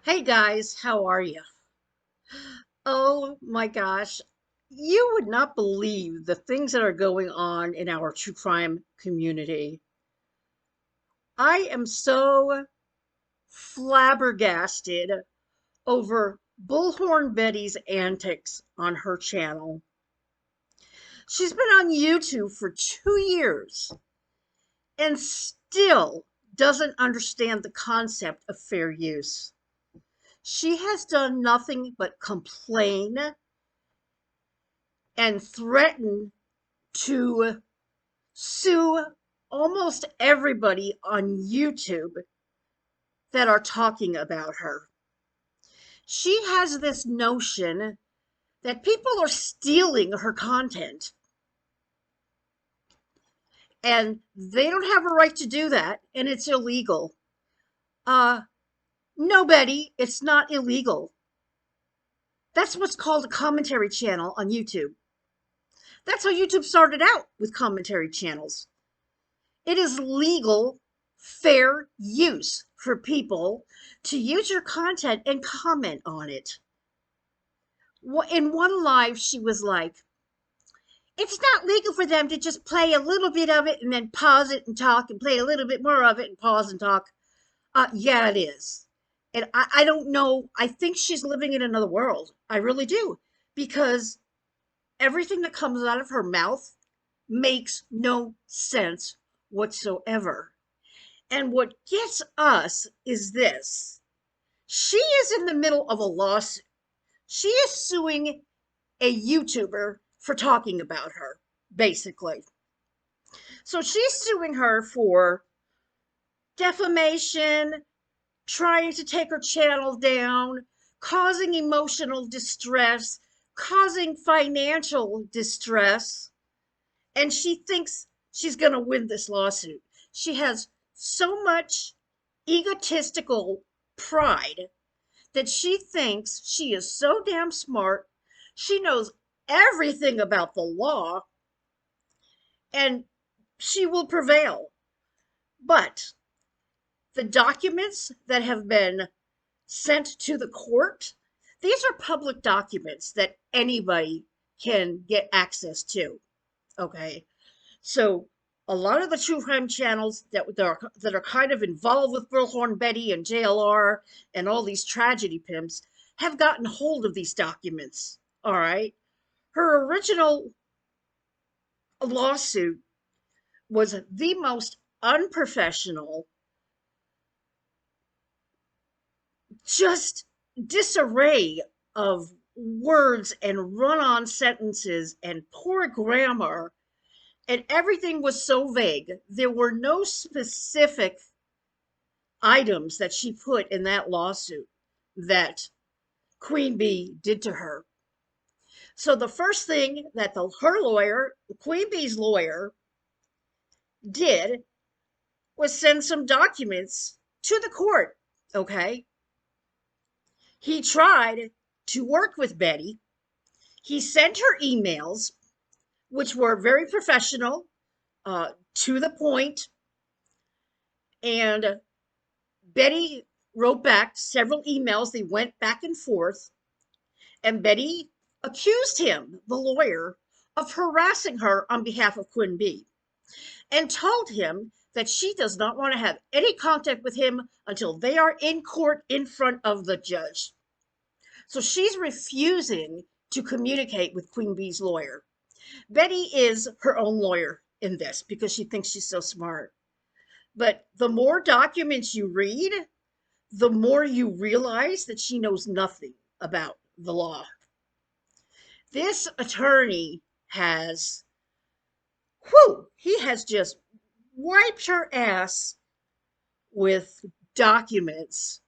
Hey guys, how are you? Oh my gosh, you would not believe the things that are going on in our true crime community. I am so flabbergasted over Bullhorn Betty's antics on her channel. She's been on YouTube for 2 years and still doesn't understand the concept of fair use. She has done nothing but complain and threaten to sue almost everybody on YouTube that are talking about her. She has this notion that people are stealing her content and they don't have a right to do that and it's illegal. Uh, no, Betty, it's not illegal. That's what's called a commentary channel on YouTube. That's how YouTube started out with commentary channels. It is legal, fair use for people to use your content and comment on it. In one live, she was like, it's not legal for them to just play a little bit of it and then pause it and talk and play a little bit more of it and pause and talk. Yeah, it is. And I don't know. I think she's living in another world. I really do. Because everything that comes out of her mouth makes no sense whatsoever. And what gets us is this. She is in the middle of a lawsuit. She is suing a YouTuber for talking about her, basically. So she's suing her for defamation, trying to take her channel down, causing emotional distress, causing financial distress, and she thinks she's going to win this lawsuit. She has so much egotistical pride that she thinks she is so damn smart. She knows everything about the law and she will prevail. But the documents that have been sent to the court, these are public documents that anybody can get access to. Okay. So a lot of the true crime channels that are kind of involved with Bullhorn Betty and JLR and all these tragedy pimps have gotten hold of these documents. All right. Her original lawsuit was the most unprofessional, just disarray of words and run on sentences and poor grammar, and everything was so vague. There were no specific items that she put in that lawsuit that Queen Bee did to her. So the first thing that her lawyer, Queen Bee's lawyer, did was send some documents to the court. Okay. He tried to work with Betty. He sent her emails, which were very professional, to the point, and Betty wrote back several emails. They went back and forth, and Betty accused him, the lawyer, of harassing her on behalf of Queen Bee and told him that she does not want to have any contact with him until they are in court in front of the judge. So she's refusing to communicate with Queen Bee's lawyer. Betty is her own lawyer in this because she thinks she's so smart. But the more documents you read, the more you realize that she knows nothing about the law. This attorney has, he has just wiped her ass with documents,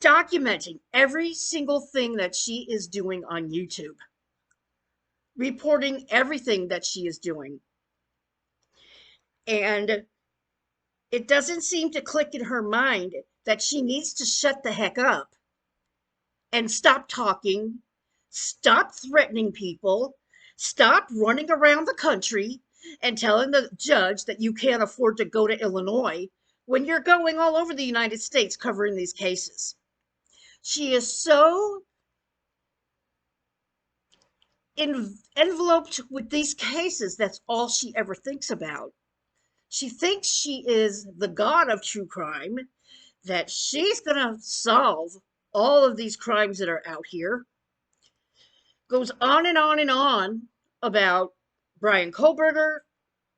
documenting every single thing that she is doing on YouTube, reporting everything that she is doing. And it doesn't seem to click in her mind that she needs to shut the heck up and stop talking, stop threatening people, stop running around the country and telling the judge that you can't afford to go to Illinois when you're going all over the United States covering these cases. She is so enveloped with these cases, that's all she ever thinks about. She thinks she is the god of true crime, that she's going to solve all of these crimes that are out here. Goes on and on and on about Brian Koberger,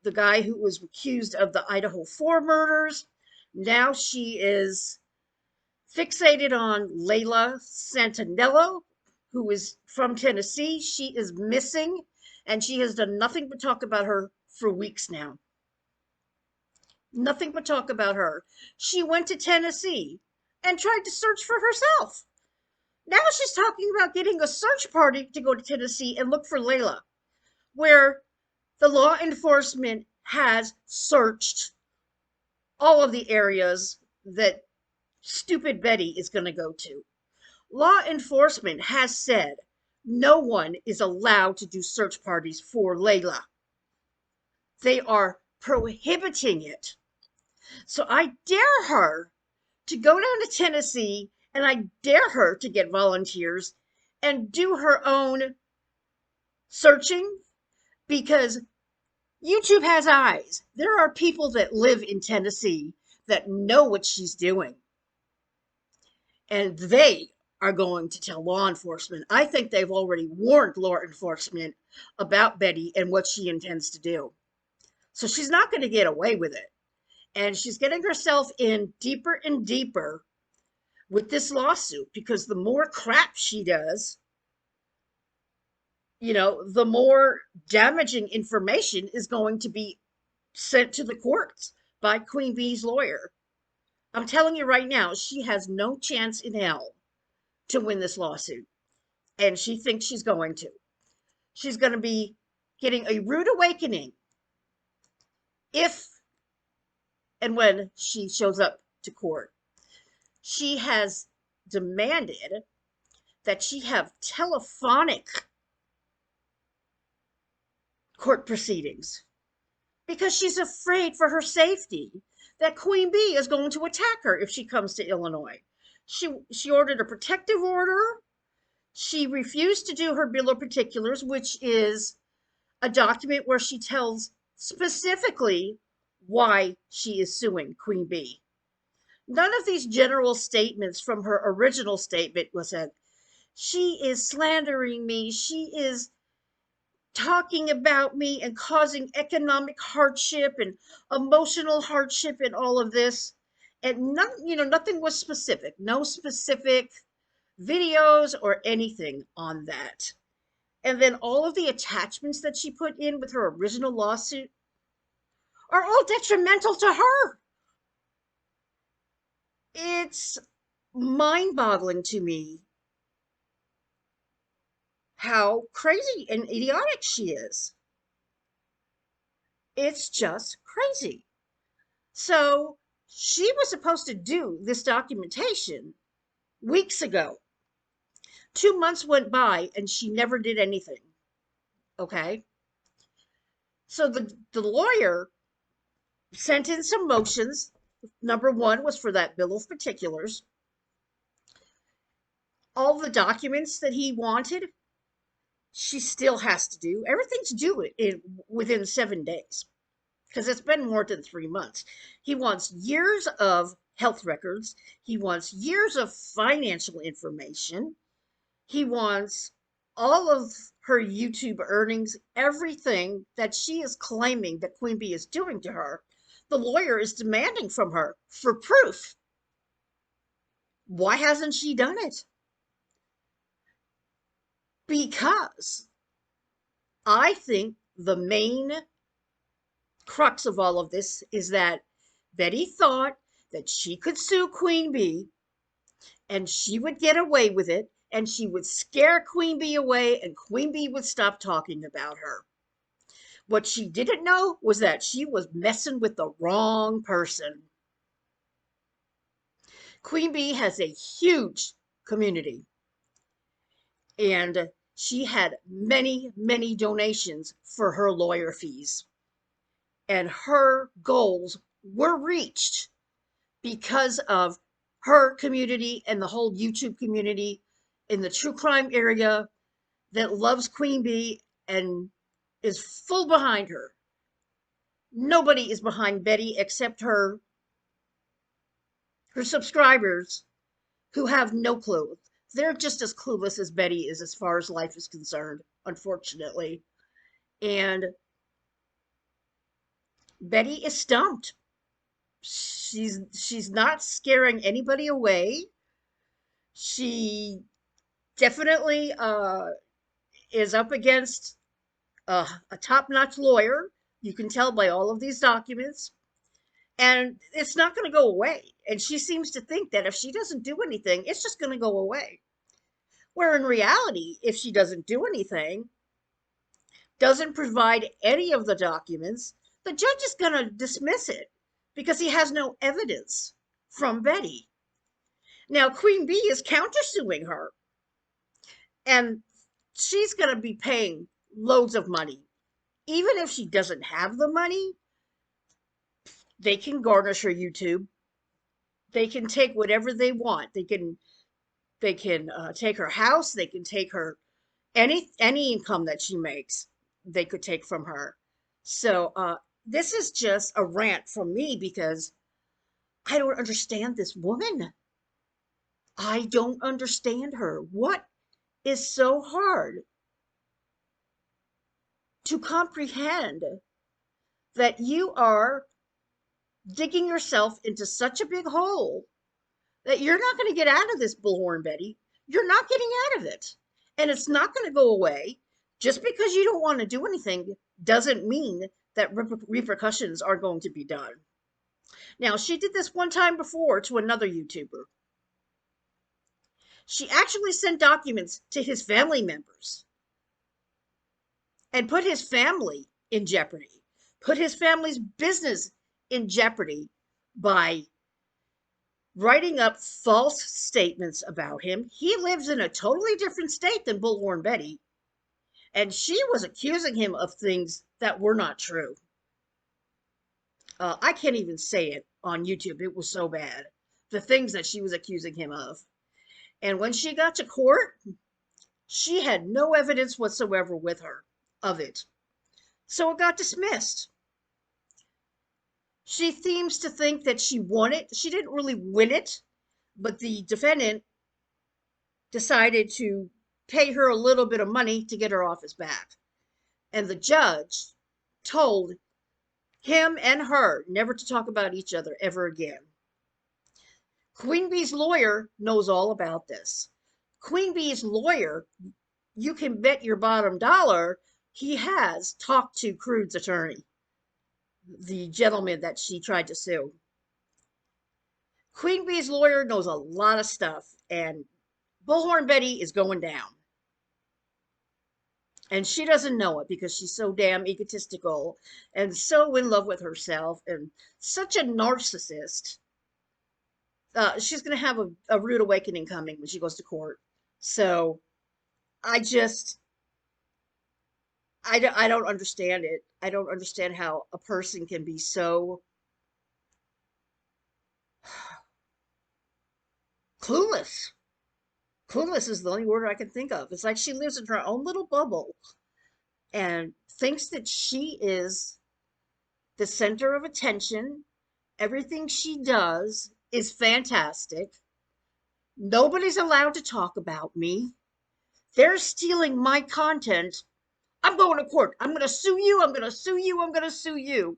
the guy who was accused of the Idaho 4 murders. Now she is fixated on Layla Santanello, who is from Tennessee. She is missing, and she has done nothing but talk about her for weeks now. Nothing but talk about her. She went to Tennessee and tried to search for herself. Now she's talking about getting a search party to go to Tennessee and look for Layla, where the law enforcement has searched all of the areas that stupid Betty is going to go to. Law enforcement has said no one is allowed to do search parties for Layla. They are prohibiting it. So I dare her to go down to Tennessee, and I dare her to get volunteers and do her own searching, because YouTube has eyes. There are people that live in Tennessee that know what she's doing, and they are going to tell law enforcement. I think they've already warned law enforcement about Betty and what she intends to do. So she's not going to get away with it. And she's getting herself in deeper and deeper with this lawsuit, because the more crap she does, the more damaging information is going to be sent to the courts by Queen Bee's lawyer. I'm telling you right now, she has no chance in hell to win this lawsuit. And she thinks she's going to. She's going to be getting a rude awakening if and when she shows up to court. She has demanded that she have telephonic court proceedings, because she's afraid for her safety that Queen Bee is going to attack her if she comes to Illinois. She ordered a protective order. She refused to do her bill of particulars, which is a document where she tells specifically why she is suing Queen Bee. None of these general statements from her original statement was that she is slandering me, she is talking about me and causing economic hardship and emotional hardship and all of this. And nothing was specific, no specific videos or anything on that. And then all of the attachments that she put in with her original lawsuit are all detrimental to her. It's mind-boggling to me how crazy and idiotic she is. It's just crazy. So she was supposed to do this documentation weeks ago. 2 months went by and she never did anything. Okay. So the lawyer sent in some motions. Number one was for that bill of particulars. All the documents that he wanted, she still has to do. Everything's due within 7 days, because it's been more than 3 months. He wants years of health records. He wants years of financial information. He wants all of her YouTube earnings, everything that she is claiming that Queen Bee is doing to her. The lawyer is demanding from her for proof. Why hasn't she done it? Because I think the main crux of all of this is that Betty thought that she could sue Queen Bee and she would get away with it, and she would scare Queen Bee away, and Queen Bee would stop talking about her. What she didn't know was that she was messing with the wrong person. Queen Bee has a huge community, and she had many, many donations for her lawyer fees. And her goals were reached because of her community and the whole YouTube community in the true crime area that loves Queen Bee and is full behind her. Nobody is behind Betty except her subscribers who have no clue. They're just as clueless as Betty is as far as life is concerned, unfortunately. And Betty is stumped. She's not scaring anybody away. She definitely is up against a top-notch lawyer. You can tell by all of these documents. And it's not going to go away. And she seems to think that if she doesn't do anything, it's just going to go away. Where in reality, if she doesn't do anything, doesn't provide any of the documents, the judge is going to dismiss it because he has no evidence from Betty. Now, Queen Bee is countersuing her, and she's going to be paying loads of money. Even if she doesn't have the money, they can garnish her YouTube. They can take whatever they want. They can take her house. They can take her any income that she makes. They could take from her. So this is just a rant from me because I don't understand this woman. I don't understand her. What is so hard to comprehend that you are digging yourself into such a big hole that you're not going to get out of this, Bullhorn Betty? You're not getting out of it. And it's not going to go away. Just because you don't want to do anything doesn't mean that repercussions are going to be done. Now, she did this one time before to another YouTuber. She actually sent documents to his family members and put his family in jeopardy, put his family's business in jeopardy by writing up false statements about him. He lives in a totally different state than Bullhorn Betty, and she was accusing him of things that were not true. I can't even say it on YouTube. It was so bad. The things that she was accusing him of. And when she got to court, she had no evidence whatsoever with her of it. So it got dismissed. She seems to think that she won it. She didn't really win it, but the defendant decided to pay her a little bit of money to get her off his back. And the judge told him and her never to talk about each other ever again. Queen Bee's lawyer knows all about this. Queen Bee's lawyer, you can bet your bottom dollar, he has talked to Crude's attorney, the gentleman that she tried to sue. Queen Bee's lawyer knows a lot of stuff, and Bullhorn Betty is going down. And she doesn't know it because she's so damn egotistical and so in love with herself and such a narcissist. She's going to have a rude awakening coming when she goes to court. So I don't understand it. I don't understand how a person can be so clueless. Clueless is the only word I can think of. It's like she lives in her own little bubble and thinks that she is the center of attention. Everything she does is fantastic. Nobody's allowed to talk about me. They're stealing my content. I'm going to court. I'm going to sue you. I'm going to sue you. I'm going to sue you.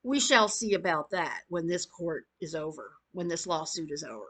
We shall see about that when this court is over, when this lawsuit is over.